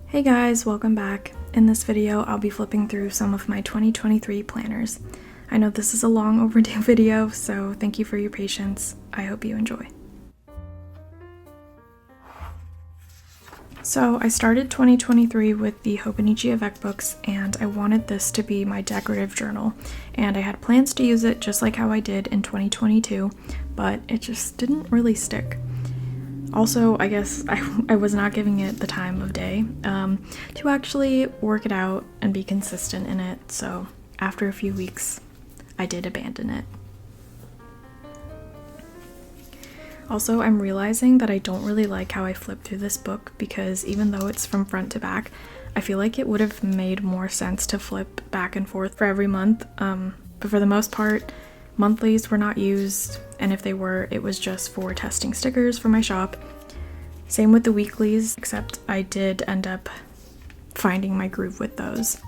Hey guys, welcome back. In this video, I'll be flipping through some of my 2023 planners. I know this is a long overdue video, so thank you for your patience. I hope you enjoy. So I started 2023 with the Hobonichi Avec books, and I wanted this to be my decorative journal, and I had plans to use it just like how I did in 2022, but it just didn't really stick. Also, I guess I was not giving it the time of day to actually work it out and be consistent in it, so after a few weeks, I did abandon it. Also, I'm realizing that I don't really like how I flipped through this book because even though it's from front to back, I feel like it would have made more sense to flip back and forth for every month, but for the most part, monthlies were not used, and if they were, it was just for testing stickers for my shop. Same with the weeklies, except I did end up finding my groove with those.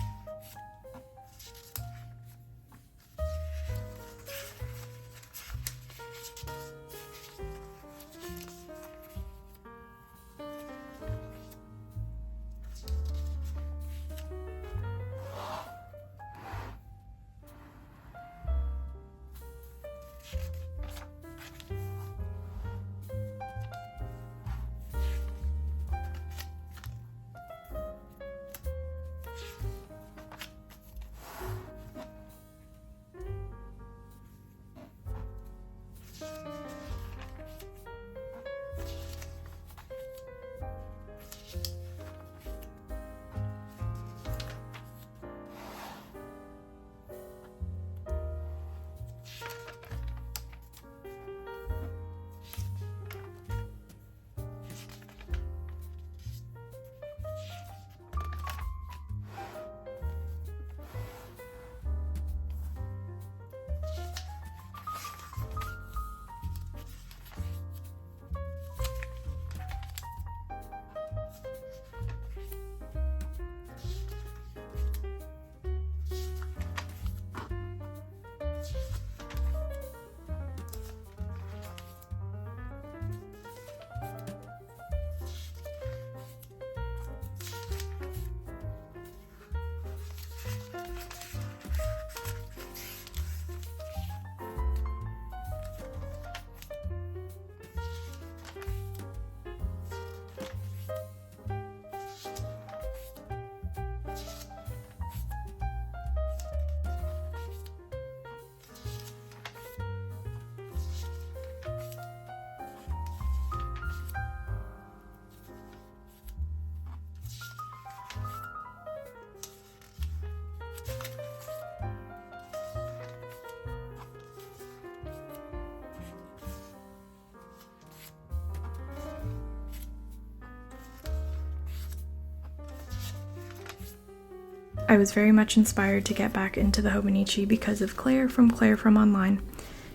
I was very much inspired to get back into the Hobonichi because of Claire from Online.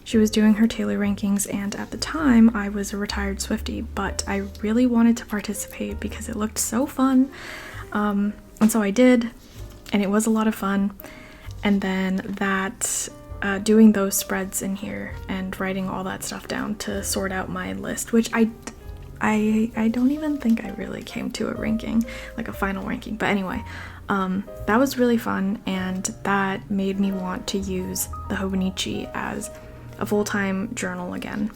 She was doing her Taylor rankings, and at the time I was a retired Swiftie, but I really wanted to participate because it looked so fun. And so I did, and it was a lot of fun. And then doing those spreads in here and writing all that stuff down to sort out my list, which I don't even think I really came to a ranking, like a final ranking, but anyway, that was really fun, and that made me want to use the Hobonichi as a full-time journal again.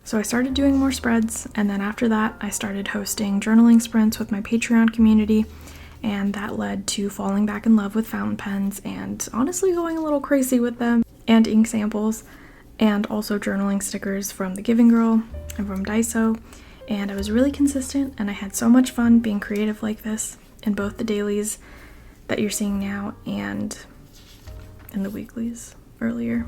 So I started doing more spreads, and then after that I started hosting journaling sprints with my Patreon community, and that led to falling back in love with fountain pens and honestly going a little crazy with them, and ink samples, and also journaling stickers from The Giving Girl and from Daiso, and I was really consistent, and I had so much fun being creative like this in both the dailies that you're seeing now and in the weeklies earlier.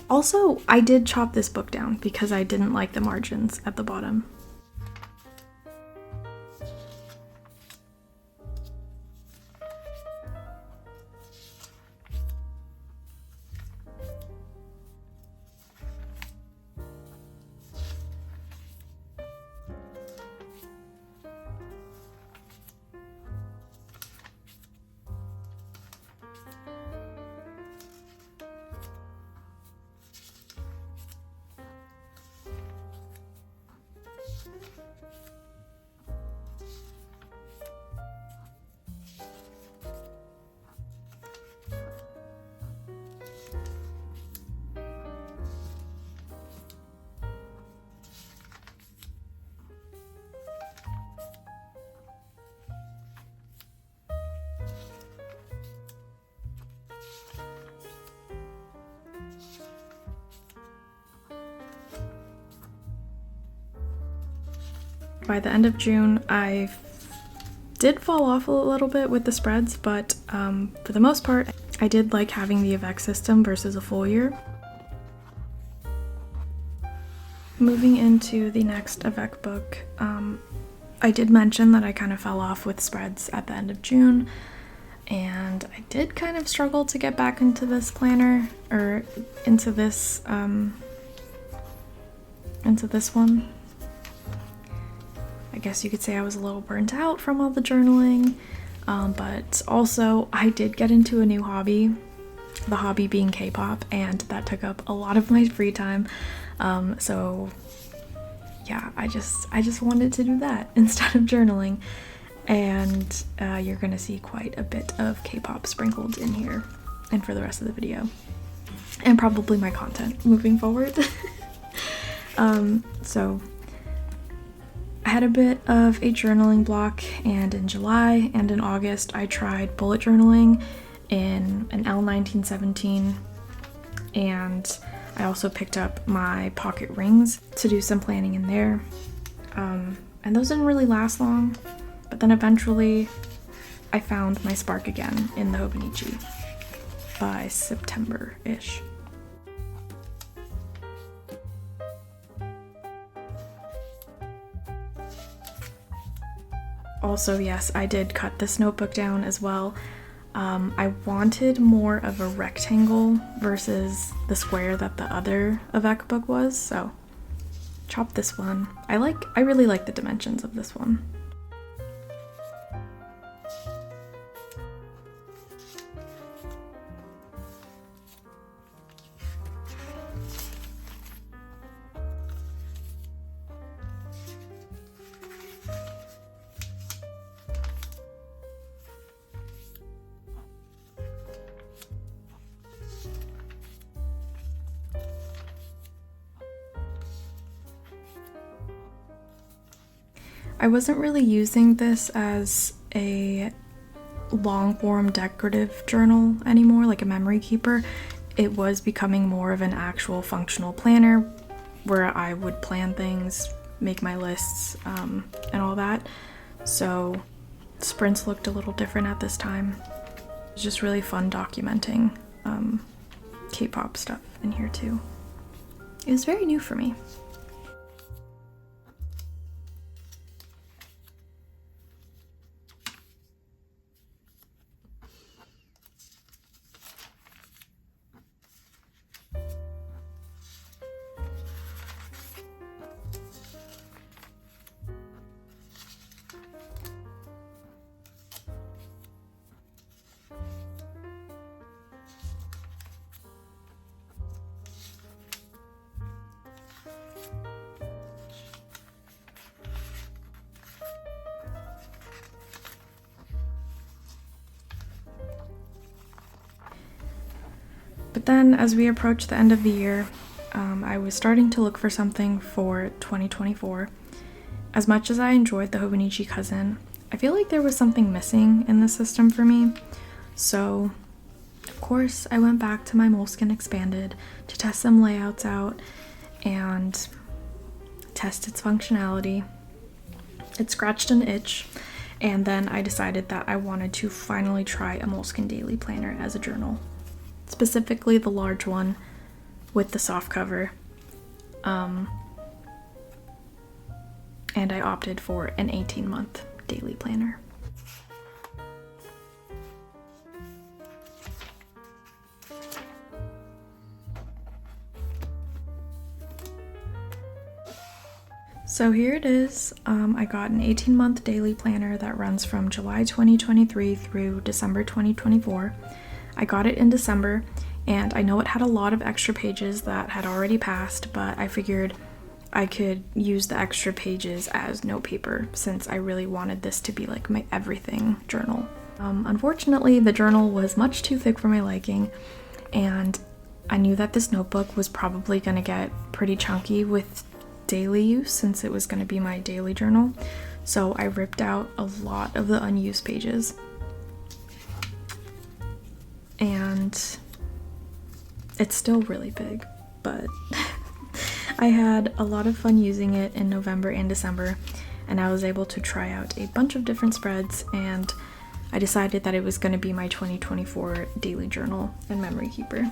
Also, I did chop this book down because I didn't like the margins at the bottom. By the end of June, I did fall off a little bit with the spreads, but for the most part, I did like having the avec system versus a full year. Moving into the next avec book, I did mention that I kind of fell off with spreads at the end of June, and I did kind of struggle to get back into this planner, or into this one. I guess you could say I was a little burnt out from all the journaling, but also I did get into a new hobby, the hobby being K-pop, and that took up a lot of my free time. So yeah, I just wanted to do that instead of journaling, and you're gonna see quite a bit of K-pop sprinkled in here and for the rest of the video, and probably my content moving forward. So I had a bit of a journaling block, and in July and in August I tried bullet journaling in an L1917, and I also picked up my pocket rings to do some planning in there, and those didn't really last long, but then eventually I found my spark again in the Hobonichi by September-ish. Also, yes, I did cut this notebook down as well. I wanted more of a rectangle versus the square that the other avec book was, so chopped this one. I really like the dimensions of this one. I wasn't really using this as a long form decorative journal anymore, like a memory keeper. It was becoming more of an actual functional planner where I would plan things, make my lists, and all that. So sprints looked a little different at this time. It was just really fun documenting K-pop stuff in here too. It was very new for me. But then as we approached the end of the year, I was starting to look for something for 2024. As much as I enjoyed the Hobonichi Cousin, I feel like there was something missing in the system for me. So, of course, I went back to my Moleskine Expanded to test some layouts out and test its functionality. It scratched an itch, and then I decided that I wanted to finally try a Moleskine Daily Planner as a journal. Specifically the large one with the soft cover, and I opted for an 18-month daily planner. So here it is. I got an 18-month daily planner that runs from July 2023 through December 2024. I got it in December, and I know it had a lot of extra pages that had already passed, but I figured I could use the extra pages as notepaper since I really wanted this to be like my everything journal. Unfortunately, the journal was much too thick for my liking, and I knew that this notebook was probably going to get pretty chunky with daily use since it was going to be my daily journal, so I ripped out a lot of the unused pages. And it's still really big, but I had a lot of fun using it in November and December, and I was able to try out a bunch of different spreads, and I decided that it was going to be my 2024 daily journal and memory keeper.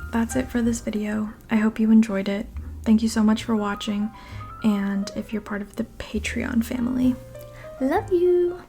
That's it for this video. I hope you enjoyed it. Thank you so much for watching, and if you're part of the Patreon family, love you!